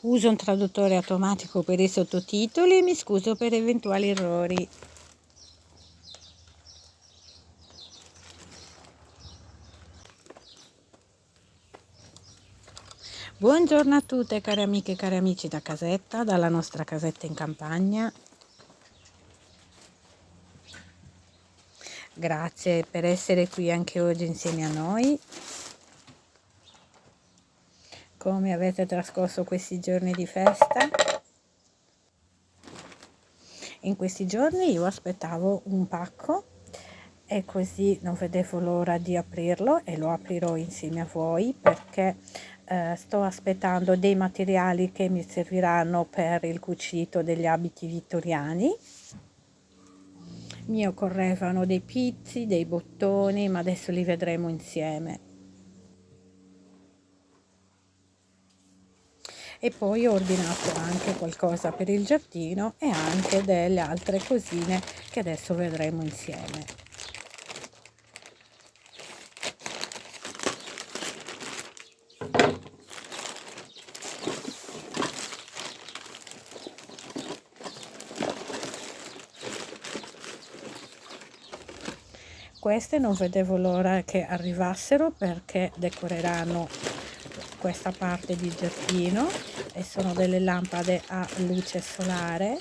Uso un traduttore automatico per i sottotitoli e mi scuso per eventuali errori. Buongiorno a tutte cari amiche e cari amici da casetta, dalla nostra casetta in campagna. Grazie per essere qui anche oggi insieme a noi. Come avete trascorso questi giorni di festa? In questi giorni io aspettavo un pacco e così non vedevo l'ora di aprirlo e lo aprirò insieme a voi perché sto aspettando dei materiali che mi serviranno per il cucito degli abiti vittoriani. Mi occorrevano dei pizzi, dei bottoni, ma adesso li vedremo insieme. E poi ho ordinato anche qualcosa per il giardino e anche delle altre cosine che adesso vedremo insieme. Queste non vedevo l'ora che arrivassero perché decoreranno questa parte di giardino e sono delle lampade a luce solare.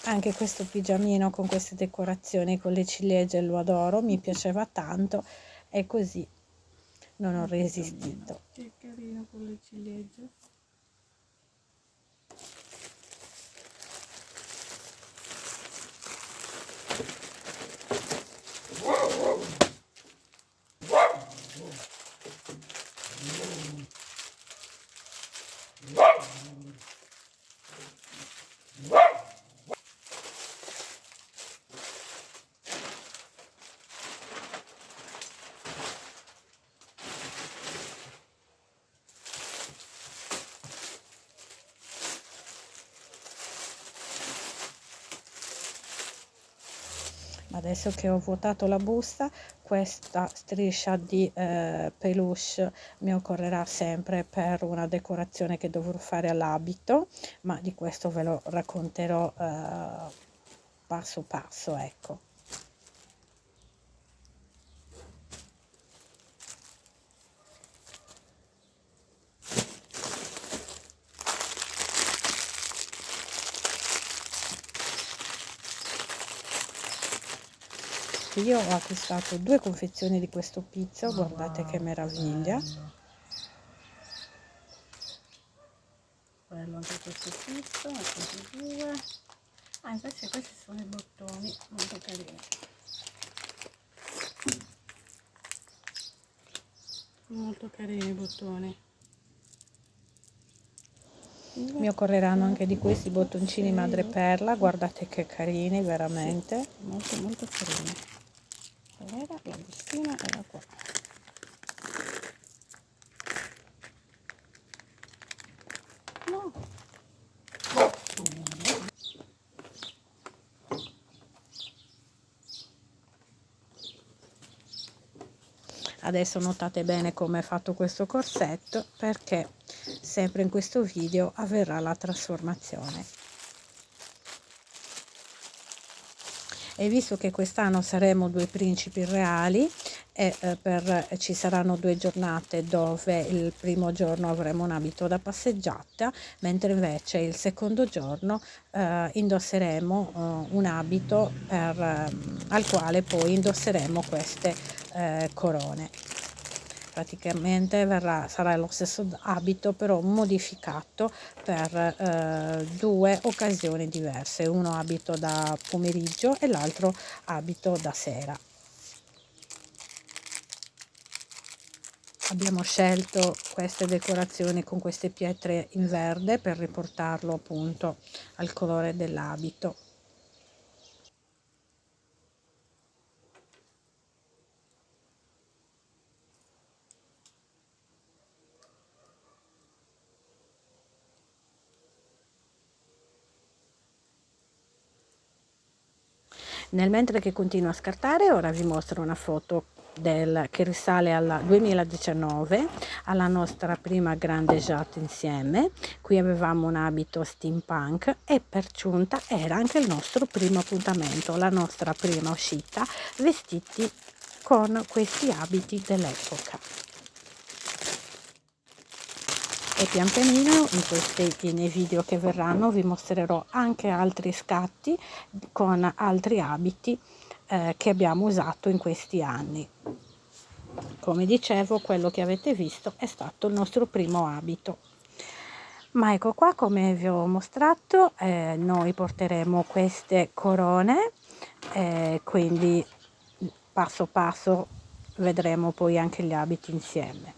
Anche questo pigiamino con queste decorazioni con le ciliegie lo adoro, mi piaceva tanto e così non ho resistito. Che carino con le ciliegie. Adesso che ho vuotato la busta, questa striscia di peluche mi occorrerà sempre per una decorazione che dovrò fare all'abito, ma di questo ve lo racconterò passo passo, ecco. Io ho acquistato 2 confezioni di questo pizzo, guardate che meraviglia. Bello anche questo pizzo, ne ho preso 2. Ah, invece questi sono i bottoni, molto carini. Molto carini i bottoni. Mi occorreranno anche di questi bottoncini madreperla, guardate che carini veramente. Sì, molto molto carini. Era la bustina, era qua. No. Adesso notate bene come è fatto questo corsetto perché sempre in questo video avverrà la trasformazione. E visto che quest'anno saremo 2 principi reali, e ci saranno 2 giornate dove il primo giorno avremo un abito da passeggiata, mentre invece il secondo giorno indosseremo un abito al quale poi indosseremo queste corone. Praticamente sarà lo stesso abito però modificato per 2 occasioni diverse, uno abito da pomeriggio e l'altro abito da sera. Abbiamo scelto queste decorazioni con queste pietre in verde per riportarlo appunto al colore dell'abito. Nel mentre che continuo a scartare, ora vi mostro una foto che risale al 2019, alla nostra prima grande jate insieme. Qui avevamo un abito steampunk e per giunta era anche il nostro primo appuntamento, la nostra prima uscita vestiti con questi abiti dell'epoca. E pian pianino nei video che verranno vi mostrerò anche altri scatti con altri abiti che abbiamo usato in questi anni. Come dicevo, quello che avete visto è stato il nostro primo abito. Ma ecco qua, come vi ho mostrato, noi porteremo queste corone, quindi passo passo vedremo poi anche gli abiti insieme.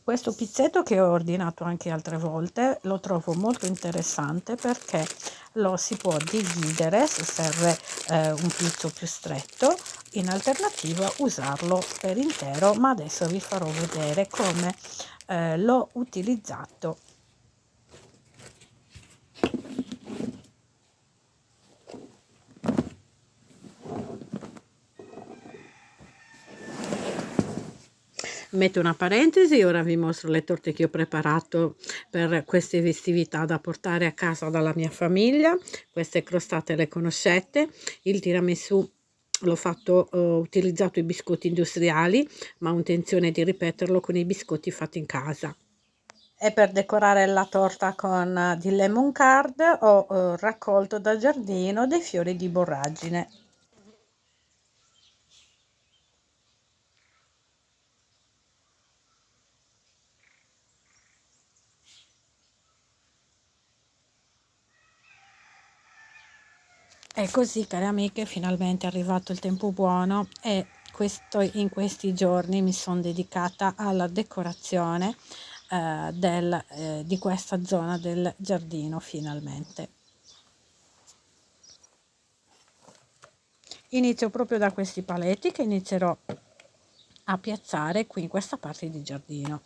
Questo pizzetto, che ho ordinato anche altre volte, lo trovo molto interessante perché lo si può dividere se serve un pizzo più stretto, in alternativa usarlo per intero, ma adesso vi farò vedere come l'ho utilizzato. Metto una parentesi, ora vi mostro le torte che ho preparato per queste festività da portare a casa dalla mia famiglia. Queste crostate le conoscete, il tiramisù l'ho fatto, ho utilizzato i biscotti industriali, ma ho intenzione di ripeterlo con i biscotti fatti in casa. E per decorare la torta con di lemon curd ho raccolto dal giardino dei fiori di borragine. E così, care amiche, finalmente è arrivato il tempo buono e in questi giorni mi sono dedicata alla decorazione di questa zona del giardino finalmente. Inizio proprio da questi paletti che inizierò a piazzare qui in questa parte di giardino.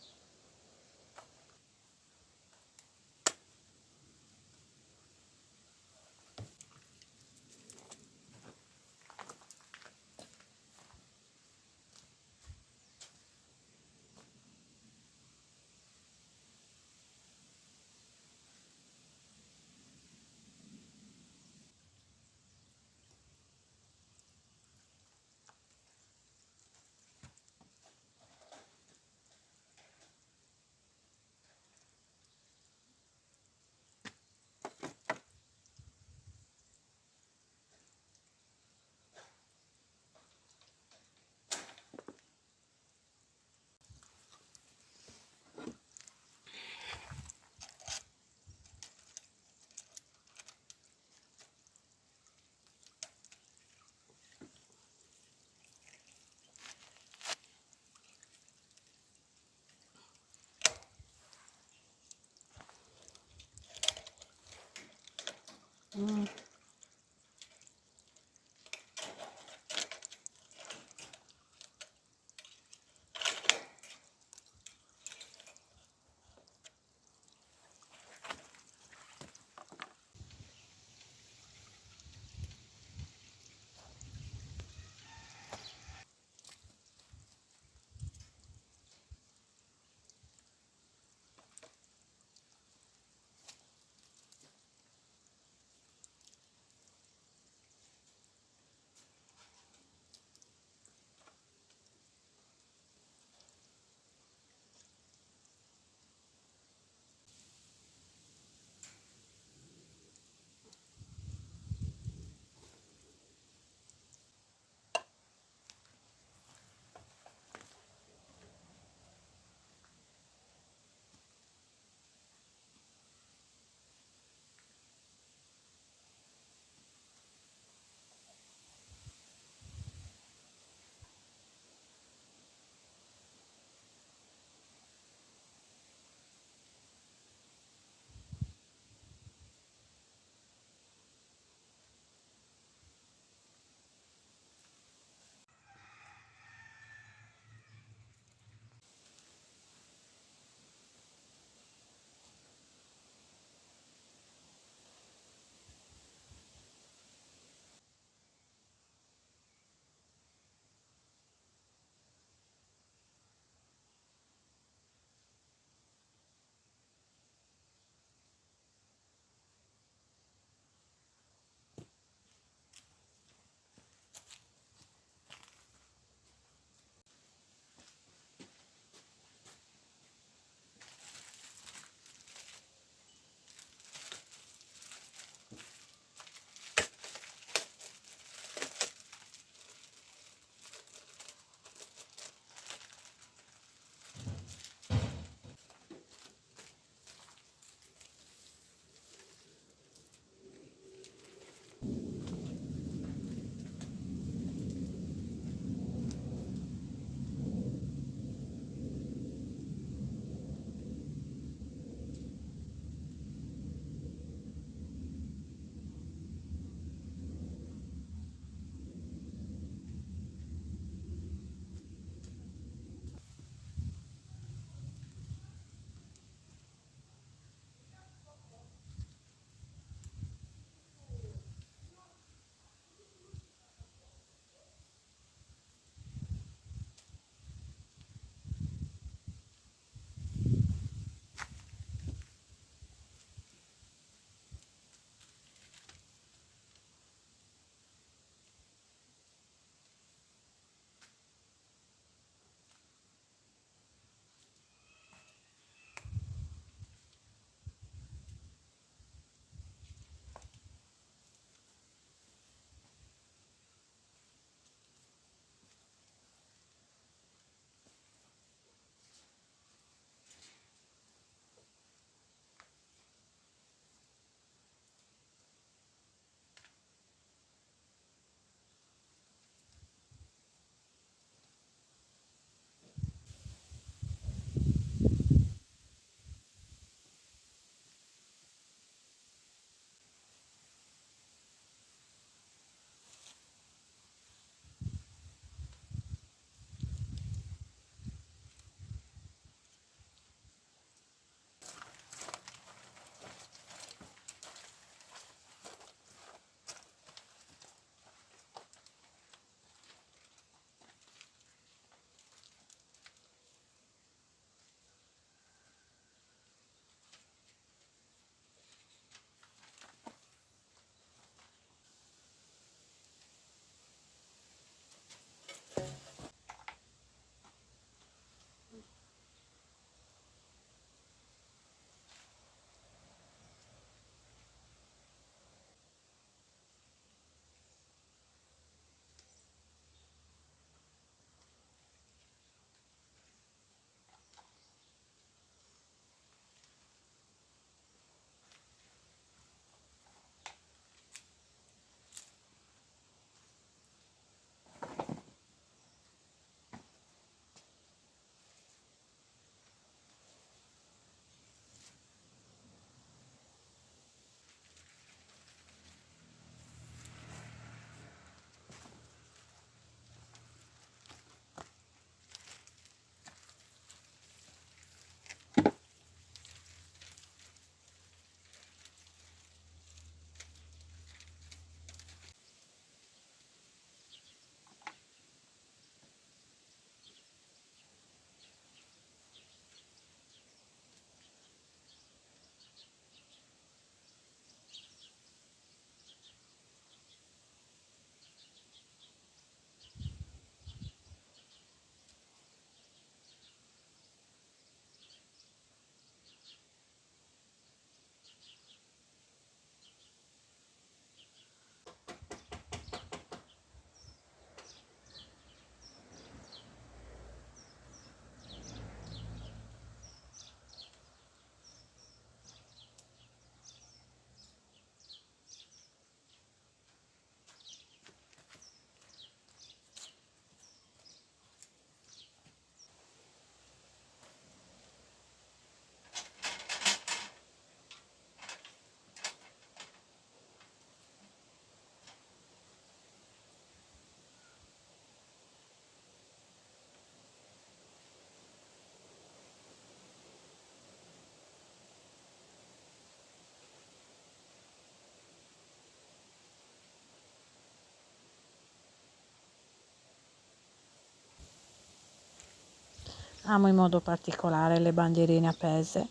Amo in modo particolare le bandierine appese,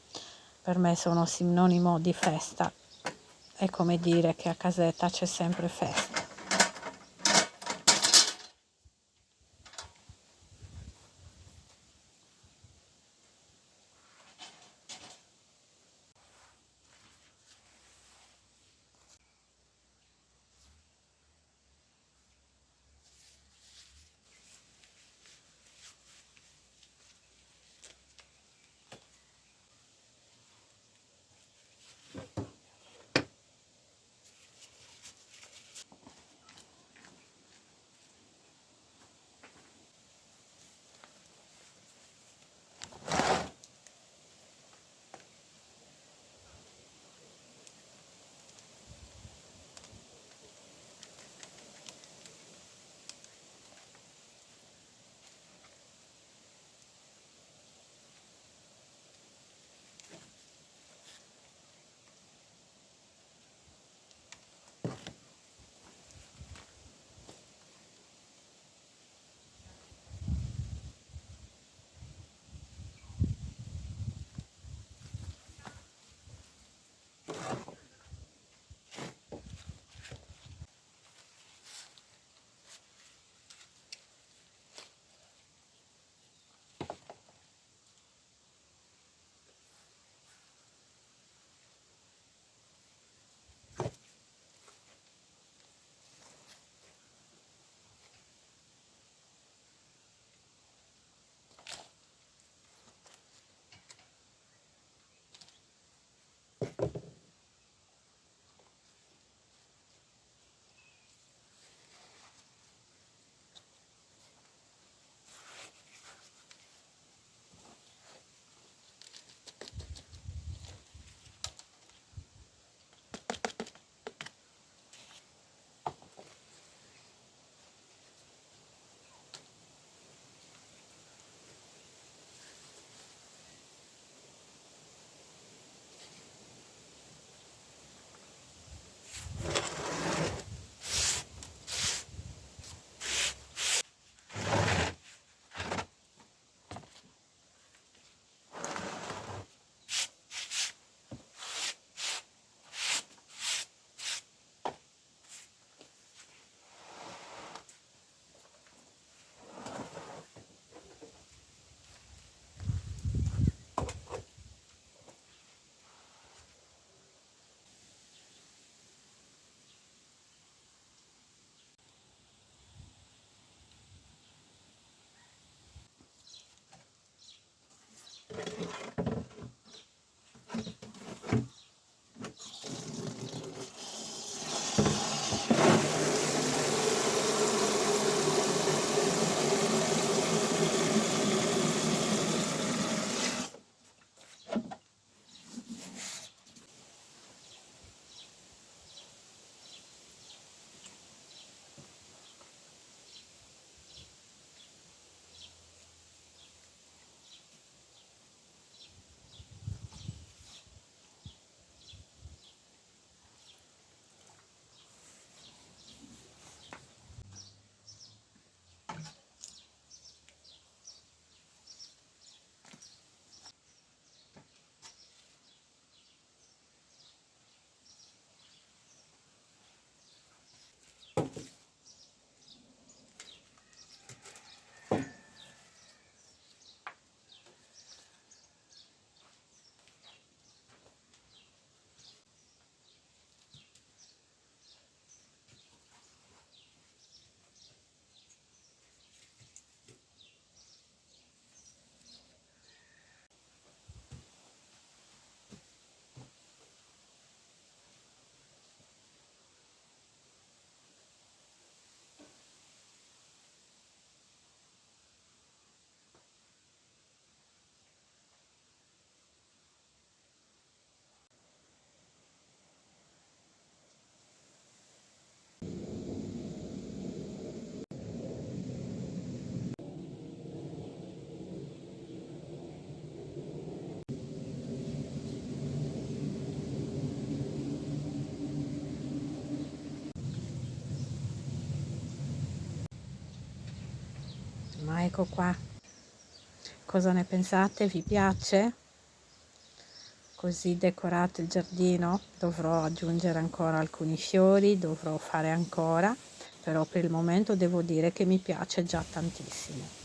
per me sono sinonimo di festa, è come dire che a casetta c'è sempre festa. Ma ecco qua, Cosa ne pensate? Vi piace? Così decorato il giardino? Dovrò aggiungere ancora alcuni fiori, dovrò fare ancora, però per il momento devo dire che mi piace già tantissimo.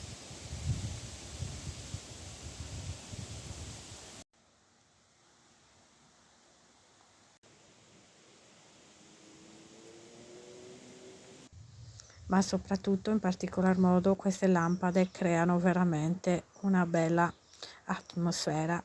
Ma soprattutto in particolar modo queste lampade creano veramente una bella atmosfera.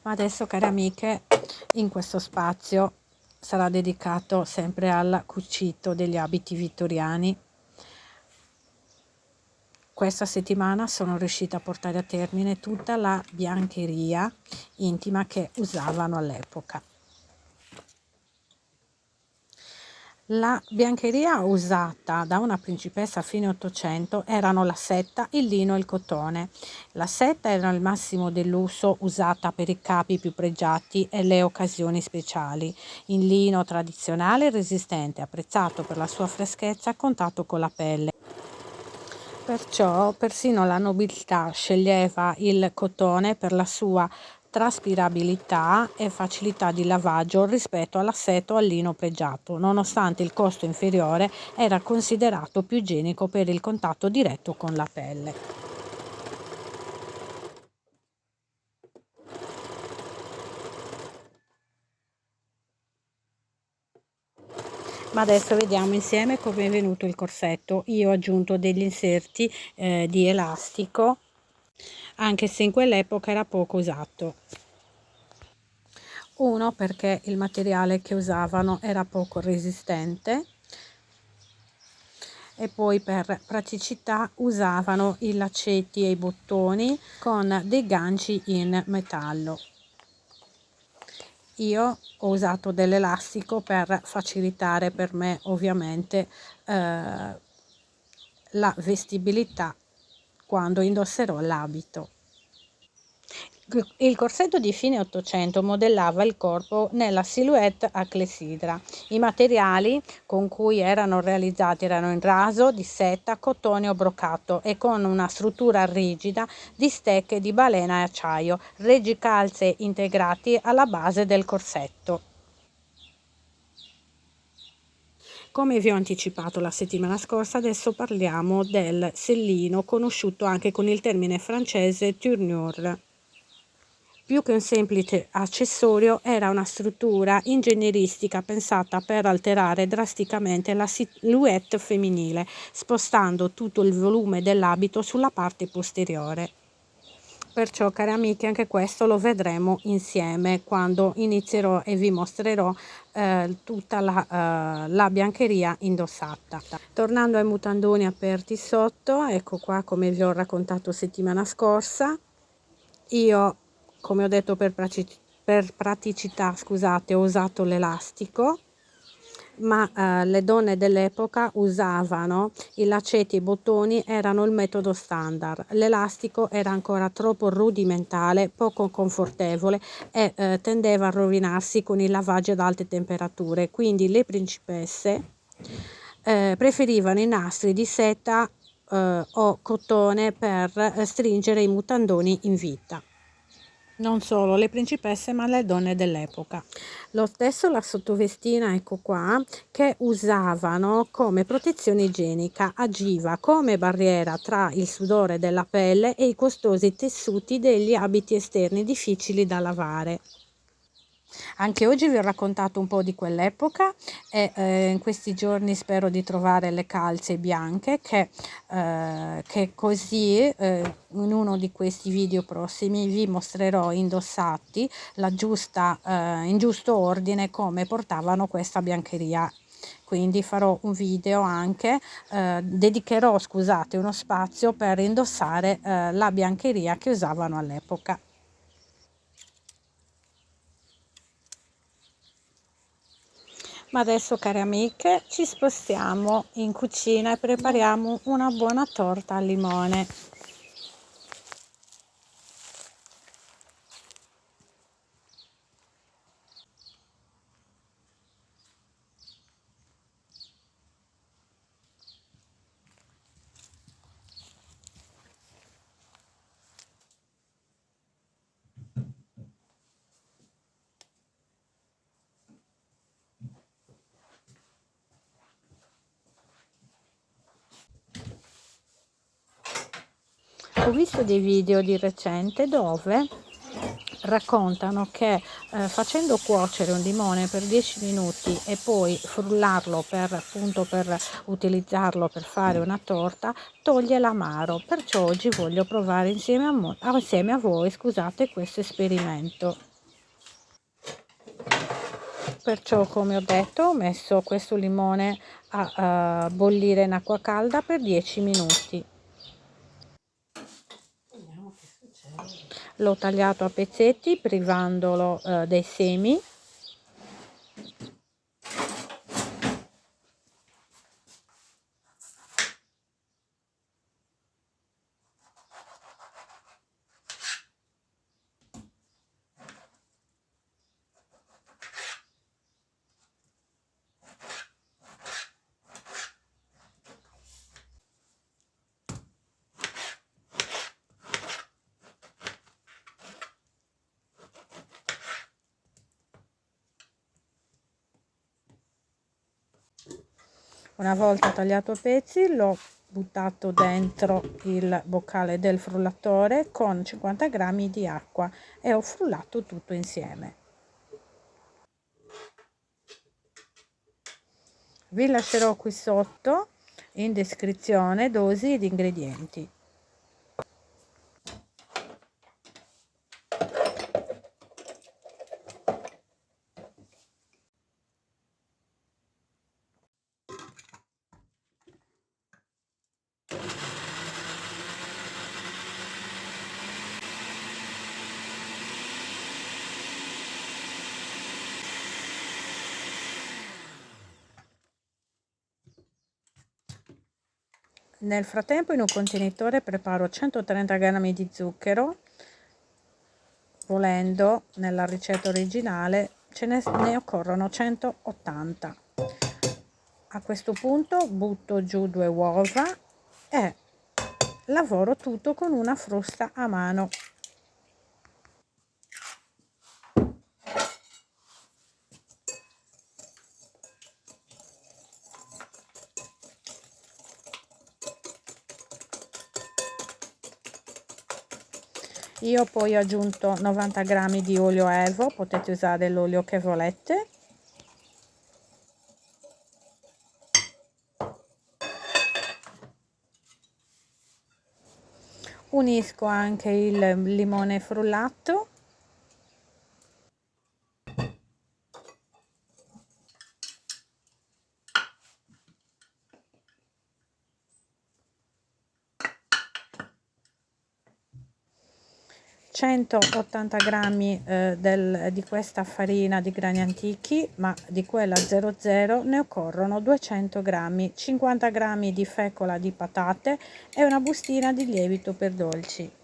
Ma adesso, care amiche, in questo spazio sarà dedicato sempre al cucito degli abiti vittoriani. Questa settimana sono riuscita a portare a termine tutta la biancheria intima che usavano all'epoca. La biancheria usata da una principessa a fine 800 erano la setta, il lino e il cotone. La setta era il massimo del lusso, usata per i capi più pregiati e le occasioni speciali. Il lino tradizionale resistente, apprezzato per la sua freschezza a contatto con la pelle. Perciò persino la nobiltà sceglieva il cotone per la sua traspirabilità e facilità di lavaggio rispetto all'assetto al lino pregiato. Nonostante il costo inferiore, era considerato più igienico per il contatto diretto con la pelle. Ma adesso vediamo insieme come è venuto il corsetto. Io ho aggiunto degli inserti di elastico, anche se in quell'epoca era poco usato. Uno, perché il materiale che usavano era poco resistente, e poi per praticità usavano i laccetti e i bottoni con dei ganci in metallo. Io ho usato dell'elastico per facilitare per me ovviamente la vestibilità quando indosserò l'abito. Il corsetto di fine 800 modellava il corpo nella silhouette a clessidra. I materiali con cui erano realizzati erano in raso, di seta, cotone o broccato e con una struttura rigida di stecche di balena e acciaio, reggicalze integrati alla base del corsetto. Come vi ho anticipato la settimana scorsa, adesso parliamo del sellino, conosciuto anche con il termine francese tournure. Più che un semplice accessorio, era una struttura ingegneristica pensata per alterare drasticamente la silhouette femminile, spostando tutto il volume dell'abito sulla parte posteriore. Perciò, cari amiche, anche questo lo vedremo insieme quando inizierò e vi mostrerò tutta la biancheria indossata. Tornando ai mutandoni aperti sotto, ecco qua come vi ho raccontato settimana scorsa. Io, come ho detto, per praticità, scusate, ho usato l'elastico, ma le donne dell'epoca usavano i laccetti e i bottoni, erano il metodo standard. L'elastico era ancora troppo rudimentale, poco confortevole e tendeva a rovinarsi con il lavaggio ad alte temperature, quindi le principesse preferivano i nastri di seta o cotone per stringere i mutandoni in vita. Non solo le principesse, ma le donne dell'epoca. Lo stesso la sottovestina, ecco qua, che usavano come protezione igienica, agiva come barriera tra il sudore della pelle e i costosi tessuti degli abiti esterni difficili da lavare. Anche oggi vi ho raccontato un po' di quell'epoca e in questi giorni spero di trovare le calze bianche che così in uno di questi video prossimi vi mostrerò indossati in giusto ordine come portavano questa biancheria. Quindi farò un video anche, dedicherò, scusate, uno spazio per indossare la biancheria che usavano all'epoca. Ma adesso, care amiche, ci spostiamo in cucina e prepariamo una buona torta al limone. Ho visto dei video di recente dove raccontano che facendo cuocere un limone per 10 minuti e poi frullarlo per utilizzarlo per fare una torta toglie l'amaro. Perciò oggi voglio provare insieme a voi, scusate, questo esperimento. Perciò, come ho detto, ho messo questo limone a bollire in acqua calda per 10 minuti. Vediamo che succede. L'ho tagliato a pezzetti privandolo dei semi. Una volta tagliato a pezzi l'ho buttato dentro il boccale del frullatore con 50 grammi di acqua e ho frullato tutto insieme. Vi lascerò qui sotto in descrizione dosi ed ingredienti. Nel frattempo in un contenitore preparo 130 grammi di zucchero. Volendo, nella ricetta originale ne occorrono 180. A questo punto butto giù 2 uova e lavoro tutto con una frusta a mano. Io poi ho aggiunto 90 grammi di olio Evo, potete usare l'olio che volete. Unisco anche il limone frullato. (180 grammi di questa farina di grani antichi, ma di quella 00 ne occorrono 200 grammi, 50 grammi di fecola di patate e una bustina di lievito per dolci.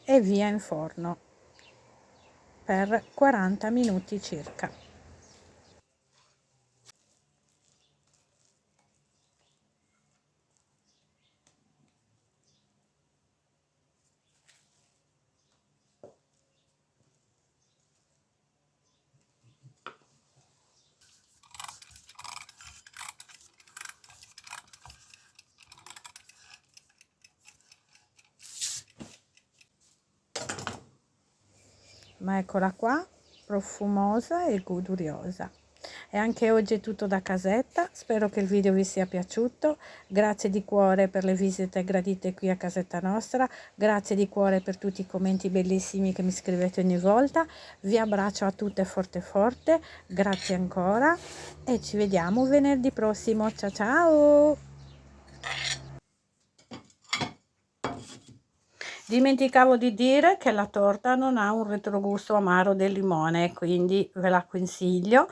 E via in forno per 40 minuti circa. ma eccola qua, profumosa e goduriosa. E anche oggi è tutto da casetta, spero che il video vi sia piaciuto, grazie di cuore per le visite gradite qui a casetta nostra, grazie di cuore per tutti i commenti bellissimi che mi scrivete ogni volta, vi abbraccio a tutte forte forte, grazie ancora e ci vediamo venerdì prossimo, ciao ciao! Dimenticavo di dire che la torta non ha un retrogusto amaro del limone, quindi ve la consiglio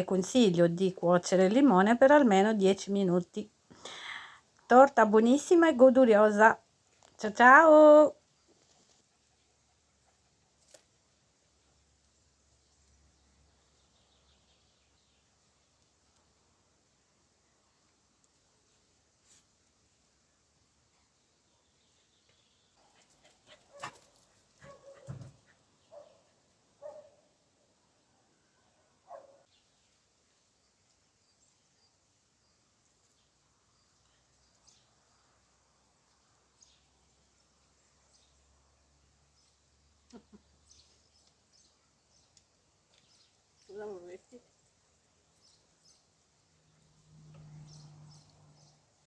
consiglio di cuocere il limone per almeno 10 minuti. Torta buonissima e goduriosa. Ciao ciao!